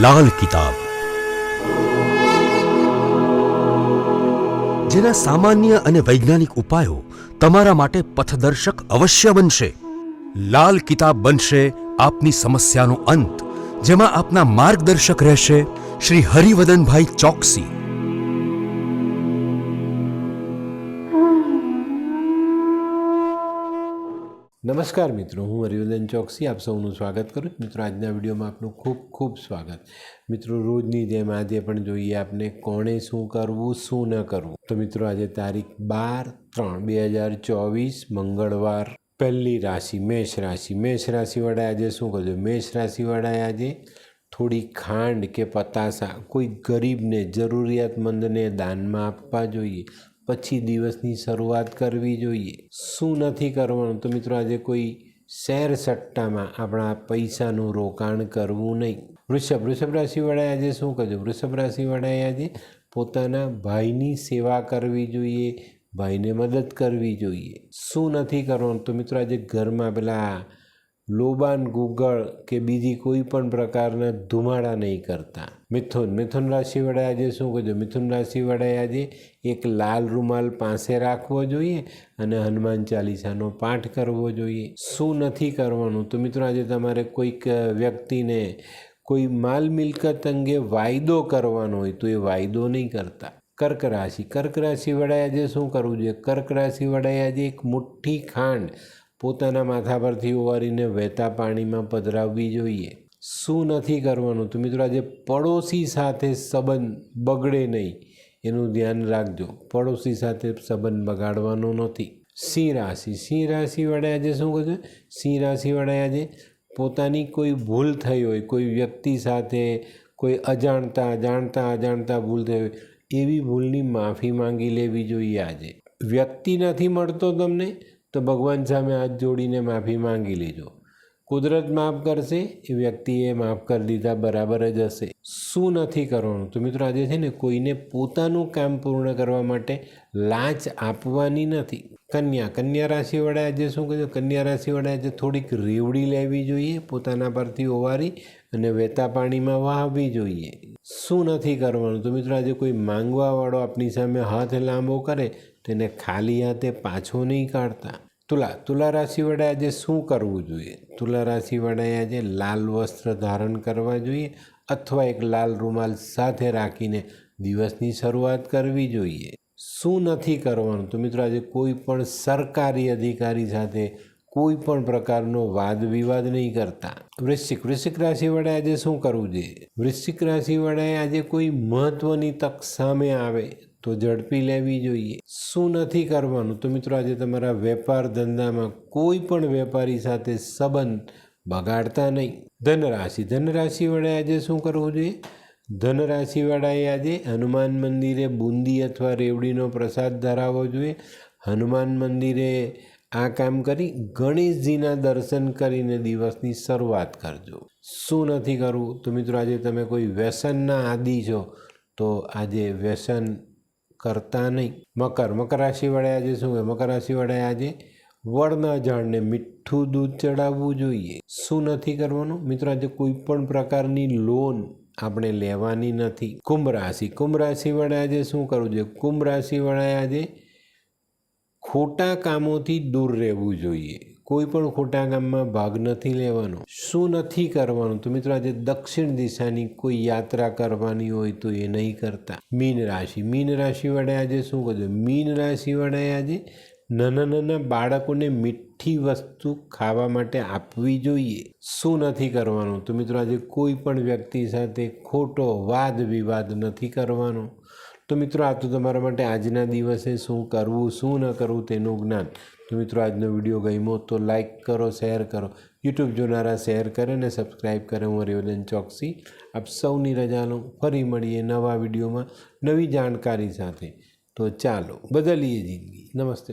લાલ કિતાબ, જેના સામાન્ય અને વૈજ્ઞાનિક ઉપાયો તમારા માટે પથદર્શક અવશ્ય બનશે। લાલ કિતાબ બનશે આપની સમસ્યાનો અંત, જેમાં આપના માર્ગદર્શક રહેશે શ્રી હરિવદનભાઈ ચોકસી। નમસ્કાર મિત્રો, હું હરિવદન ચોકસી આપ સૌનું સ્વાગત કરું છું। મિત્રો, આજના વિડીયોમાં આપનું ખૂબ ખૂબ સ્વાગત। મિત્રો, રોજની જેમ આજે પણ જોઈએ આપણે કોણે શું કરવું શું ન કરવું। તો મિત્રો, આજે તારીખ 12/3/2024 મંગળવાર, પહેલી રાશિ મેષ રાશિ। મેષ રાશિવાળાએ આજે શું કરજો? મેષ રાશિવાળાએ આજે થોડી ખાંડ કે પતાસા કોઈ ગરીબને, જરૂરિયાતમંદને દાનમાં આપવા જોઈએ। પછી દિવસની શરૂઆત કરવી જોઈએ। શું નથી કરવાનું? તો મિત્રો, આજે કોઈ શેર સટ્ટામાં આપણા પૈસાનું રોકાણ કરવું નહીં। વૃષભ રાશિવાળાએ આજે શું કરજો? વૃષભ રાશિવાળાએ આજે પોતાના ભાઈની સેવા કરવી જોઈએ, ભાઈને મદદ કરવી જોઈએ। શું નથી કરવાનું? તો મિત્રો, આજે ઘરમાં પેલા લોબાન ગુગળ કે બીજી કોઈ પણ પ્રકારના ધુમાડા નહીં કરતા। મિથુન રાશિવાળાએ આજે શું કરજો? મિથુન રાશિવાળાએ આજે એક લાલ રૂમાલ પાસે રાખવો જોઈએ અને હનુમાન ચાલીસાનો પાઠ કરવો જોઈએ। શું નથી કરવાનું? તો મિત્રો, આજે તમારે કોઈક વ્યક્તિને કોઈ માલ મિલકત અંગે વાયદો કરવાનો હોય તો એ વાયદો નહીં કરતા। કર્ક રાશિવાળાએ આજે શું કરવું જોઈએ? કર્ક રાશિવાળાએ આજે એક મુઠ્ઠી ખાંડ પોતાના માથા પરથી ઓવારીને વહેતા પાણીમાં પધરાવવી જોઈએ। શું નથી કરવાનું? તો મિત્રો, આજે પડોશી સાથે સંબંધ બગડે નહીં એનું ધ્યાન રાખજો। પડોશી સાથે સંબંધ બગાડવાનો નથી। સિંહ રાશિવાળાએ આજે શું કરજો? સિંહ રાશિવાળાએ આજે પોતાની કોઈ ભૂલ થઈ હોય, કોઈ વ્યક્તિ સાથે કોઈ જાણતા ભૂલ થઈ હોય, એવી ભૂલની માફી માંગી લેવી જોઈએ। આજે વ્યક્તિ નથી મળતો તમને તો ભગવાન સામે હાથ જોડીને માફી માંગી લેજો। કુદરત માફ કરશે, એ વ્યક્તિએ માફ કરી દીધા બરાબર જ હશે। શું નથી કરવાનું? તો મિત્રો, આજે છે ને કોઈને પોતાનું કામ પૂર્ણ કરવા માટે લાંચ આપવાની નથી। કન્યા રાશિવાળાએ આજે શું કહ્યું? કન્યા રાશિવાળાએ આજે થોડીક રેવડી લેવી જોઈએ, પોતાના પરથી ઓવારી અને વહેતા પાણીમાં વહાવવી જોઈએ। શું નથી કરવાનું? તો મિત્રો, આજે કોઈ માંગવાવાળો આપણી સામે હાથ લાંબો કરે તેને ખાલી હાથે પાછો નહીં કાઢતા। તુલા રાશિવાળાએ આજે શું કરવું જોઈએ? તુલા રાશિવાળાએ આજે લાલ વસ્ત્ર ધારણ કરવા જોઈએ અથવા એક લાલ રૂમાલ સાથે રાખીને દિવસની શરૂઆત કરવી જોઈએ। શું નથી કરવાનું? તો મિત્રો, આજે કોઈ પણ સરકારી અધિકારી સાથે કોઈ પણ પ્રકારનો વાદ વિવાદ નહીં કરતા। વૃશ્ચિક રાશિવાળાએ આજે શું કરવું જોઈએ? વૃશ્ચિક રાશિવાળાએ આજે કોઈ મહત્વની તક સામે આવે તો ઝડપી લેવી જોઈએ। શું નથી કરવાનું? તો મિત્રો, આજે તમારા વેપાર ધંધામાં કોઈ પણ વેપારી સાથે સંબંધ બગાડતા નહીં। ધનરાશિવાળાએ આજે શું કરવું જોઈએ? ધનરાશિવાળાએ આજે હનુમાન મંદિરે બુંદી અથવા રેવડીનો પ્રસાદ ધરાવવો જોઈએ। હનુમાન મંદિરે આ કામ કરી ગણેશજીના દર્શન કરીને દિવસની શરૂઆત કરજો। શું નથી કરવું? તો મિત્રો, આજે તમે કોઈ વ્યસનના આદી છો તો આજે વ્યસન કરતા નહીં। મકર રાશિવાળાએ આજે શું કહે? મકર રાશિવાળાએ આજે વડના ઝાડને મીઠું દૂધ ચડાવવું જોઈએ। શું નથી કરવાનું? મિત્રો, આજે કોઈ પણ પ્રકારની લોન આપણે લેવાની નથી। કુંભ રાશિવાળાએ આજે શું કરવું જોઈએ? કુંભ રાશિવાળાએ આજે ખોટા કામોથી દૂર રહેવું જોઈએ। કોઈ પણ ખોટા કામમાં ભાગ નથી લેવાનો। શું નથી કરવાનું? તો મિત્રો, આજે દક્ષિણ દિશાની કોઈ યાત્રા કરવાની હોય તો એ નહીં કરતા। મીન રાશિવાળાએ આજે શું કરજો? મીન રાશિવાળાએ આજે નાના બાળકોને મીઠી વસ્તુ ખાવા માટે આપવી જોઈએ। શું નથી કરવાનું? તો મિત્રો, આજે કોઈ પણ વ્યક્તિ સાથે ખોટો વાદ વિવાદ નથી કરવાનો। તો મિત્રો, આ તો તમારા માટે આજના દિવસે શું કરવું શું ન કરવું તેનું જ્ઞાન। તો મિત્રો, આજનો વિડીયો ગમ્યો તો લાઈક કરો, શેર કરો, યુટ્યુબ જોનારા શેર કરે અને સબસ્ક્રાઈબ કરે। હું હરિવદન ચોકસી આપ સૌની રજા લઉં। ફરી મળીએ નવા વિડીયોમાં નવી જાણકારી સાથે। તો ચાલો બદલીએ જિંદગી। નમસ્તે।